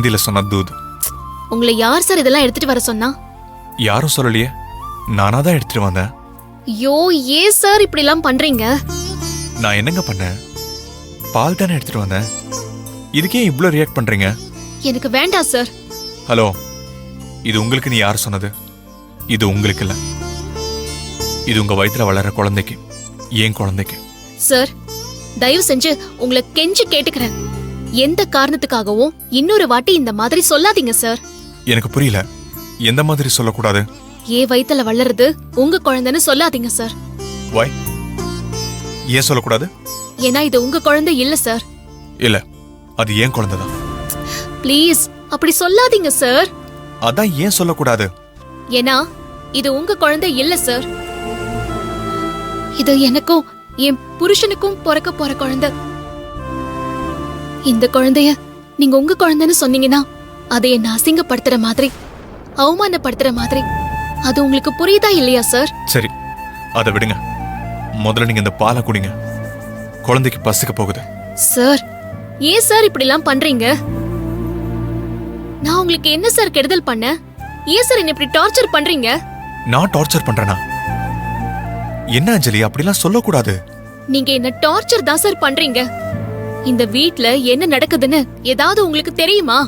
ஹிந்தில சொன்ன தூத். உங்களை யார் சார் இதெல்லாம் எடுத்துட்டு வர சொன்னா? யாரும் சொல்லலையே, நானா தான் எடுத்துட்டு வந்தேன். ஐயோ, ஏன் சார் இப்படி எல்லாம் பண்றீங்க? நான் என்னங்க பண்ணேன்? பால் தானே எடுத்துட்டு வந்தேன். இதுக்கே இவ்ளோ ரியாக்ட் பண்றீங்க? எனக்கு வேண்டாம் சார். ஹலோ, இது உங்களுக்கு நீ யார் சொன்னது? இது உங்களுக்கு இல்ல, இது உங்க வயித்துல வளர குழந்தைக்கு, ஏன் குழந்தைக்கு. சார், தயவு செஞ்சு உங்களை கெஞ்சி கேட்டுக்கிறேன், எந்த காரணத்துக்காகவும் இன்னொரு வாட்டி இந்த மாதிரி சொல்லாதீங்க சார். எனக்கு புரியல, எந்த மாதிரி சொல்லக்கூடாது? ஏன் வயித்துல வளருது உங்க குழந்தைன்னு சொல்லாதீங்க சார். வை, ஏன் சொல்லக்கூடாது? ஏன்னா இது உங்க குழந்தை இல்ல சார். இல்ல, அது ஏன் குழந்தைதான். ப்ளீஸ் அப்படி சொல்லாதீங்க சார். அதான் ஏன் சொல்லக்கூடாது? ஏன்னா இது உங்க குழந்தை இல்ல சார். இது எனக்கும் என் புருஷனுக்கும் பிறக்க போற குழந்தை. இந்த குழந்தைய நீங்க உங்க குழந்தைன்னு சொன்னீங்கன்னா அதை என்ன அசிங்கப்படுத்துற மாதிரி, அவமானப்படுத்துற மாதிரி. அது உங்களுக்கு புரியுதா இல்லையா சார்? சரி, அதை விடுங்க. முதல்ல நீங்க இந்த பாலை குடிங்க, குழந்தைக்கு பசிக்க போகுது. சார், ஏன் சார் இப்படி எல்லாம் பண்றீங்க? நான் உங்களுக்கு என்ன சார் கெடுதல் பண்ண? ஏன் சார் என்ன இப்படி டார்ச்சர் பண்றீங்க? நான் டார்ச்சர் பண்றேனா? என்ன அஞ்சலி, அப்படிலாம் சொல்லக்கூடாது. நீங்க என்ன டார்ச்சர் தான் சார் பண்றீங்க. இந்த வீட்ல என்ன நடக்குதுன்னு ஏதாவது உங்களுக்கு தெரியுமா?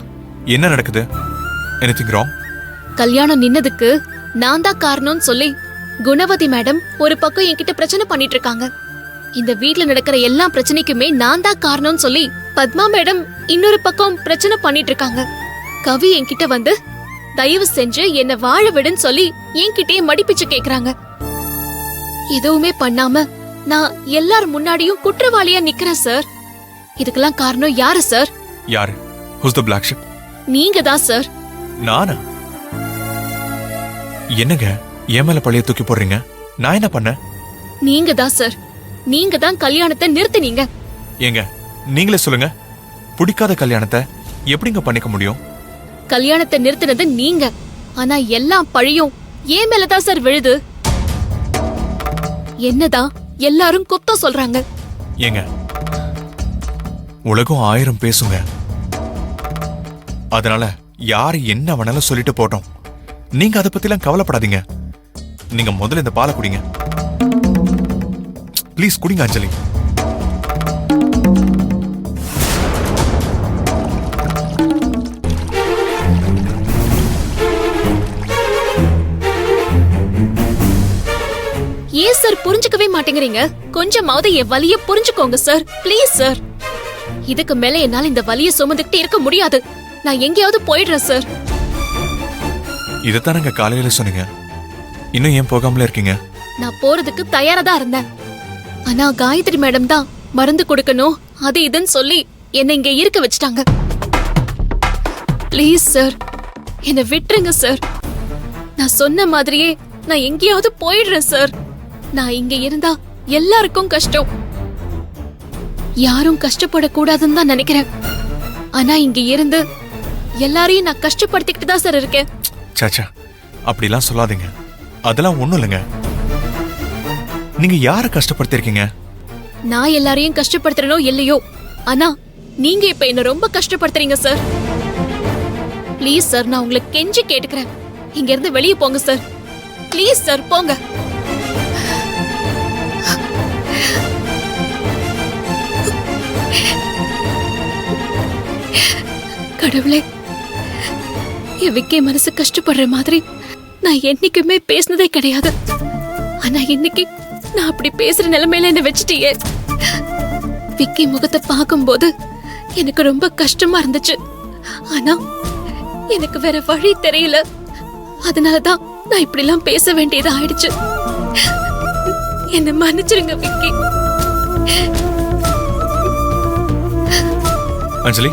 என்ன நடக்குது? Anything wrong? கல்யாணம் நின்னதுக்கு நான் தான் காரணம்னு சொல்லி குணவதி மேடம் ஒரு பக்கம் என்கிட்ட பிரச்சனை பண்ணிட்டு இருக்காங்க. இந்த வீட்ல நடக்கிற எல்லா பிரச்சனைக்குமே நான் தான் காரணம்னு சொல்லி பத்மா மேடம் இன்னொரு பக்கம் பிரச்சனை பண்ணிட்டு இருக்காங்க. கவி என்கிட்ட வந்து தயவு செஞ்சு என்ன வாழ விடுன்னு சொல்லி என்கிட்டயே மடிப்பிச்சு கேக்குறாங்க. எதுவுமே பண்ணாம நான் எல்லார் முன்னாடியும் குற்றவாளியா நிக்கிறேன் சார். இதுக்கெல்லாம் காரணம் யாரு சார்? யாரு? Who's the black sheep? நீங்க தான் சார். நானா? என்னங்க என் மேல பழைய தூக்கி போடுறீங்க? நான் என்ன பண்ண? நீங்க தான் சார். நீங்க தான் கல்யாணத்தை நிறுத்தினீங்க. ஏங்க நீங்களே சொல்லுங்க, பிடிக்காத கல்யாணத்தை எப்படிங்க பண்ணிக்க முடியும்? கல்யாணத்தை நிறுத்தினது நீங்க. ஆனா எல்லாம் பழியும் ஏன் மேலதான் சார் விழுது. என்னதான் எல்லாரும் குத்தம் சொல்றாங்க. ஏங்க, உலகம் 1000 பேசுங்க. அதனால யாரு என்ன வேணாலும் சொல்லிட்டு போட்டோம். நீங்க அதை பத்திலாம் கவலைப்படாதீங்க. நீங்க முதல்ல இந்த பாலை குடிங்க. ப்ளீஸ் குடிங்க அஞ்சலி. ஏன் சார் புரிஞ்சுக்கவே மாட்டேங்கிறீங்க? கொஞ்சமாவது என் வலிய புரிஞ்சுக்கோங்க சார். Please sir. இதுக்கு மேல என்னால இந்த வலிய சுமந்துக்கிட்டு இருக்க முடியாது. நான் எங்கேயாவது போயிடுறேன் சார். இதைத்தானங்க காலையில சொன்னீங்க, இன்னும் ஏன் போகாமல இருக்கீங்க? நான் போறதுக்கு தயாரா தான் இருந்தேன். ஆனா காயத்ரி மேடம் தான் மருந்து கொடுக்கணும் அது இதுன்னு சொல்லி என்னை இங்க இருக்க வச்சுட்டாங்க. ப்ளீஸ் சார், என்னை விட்டுருங்க சார். நான் சொன்ன மாதிரியே நான் எங்கேயாவது போயிடுறேன் சார். நான் இங்க இருந்தா எல்லாருக்கும் கஷ்டம். யாரும் கஷ்டப்படக்கூடாதுன்னு தான் நினைக்கிறேன். ஆனா இங்க இருந்து எல்லாரையும் நான் கஷ்டப்படுத்திக்கிட்டு தான் சார் இருக்கேன். சாச்சா, அப்படிலாம் சொல்லாதீங்க. அதெல்லாம் ஒண்ணும் இல்லைங்க. நீங்க யார கஷ்டப்படுத்திருக்கீங்க? நான் எல்லாரையும் கஷ்டப்படுத்துறனோ இல்லையோ, ஆனா நீங்க இப்ப என்ன ரொம்ப கஷ்டப்படுத்துறீங்க சார். ப்ளீஸ் சார், நான் உங்களை கெஞ்சி கேட்டுக்கிறேன், இங்க இருந்து வெளியே போங்க சார். ப்ளீஸ் சார், போங்க. கடவுளே, என் விக்கி மனசு கஷ்டப்படுற மாதிரி நான் என்னைக்குமே பேசினதே கிடையாது. ஆனா இன்னைக்கு நான் அப்படி பேசுற நிலைமையில என்ன வச்சுட்டியே. விக்கி முகத்தை பார்க்கும்போது எனக்கு ரொம்ப கஷ்டமா இருந்துச்சு. ஆனா எனக்கு வேற வழி தெரியல. அதனாலதான் நான் இப்படி எல்லாம் பேச வேண்டியது ஆயிடுச்சு. என்ன மன்னிச்சிருங்க விக்கி. அஞ்சலி,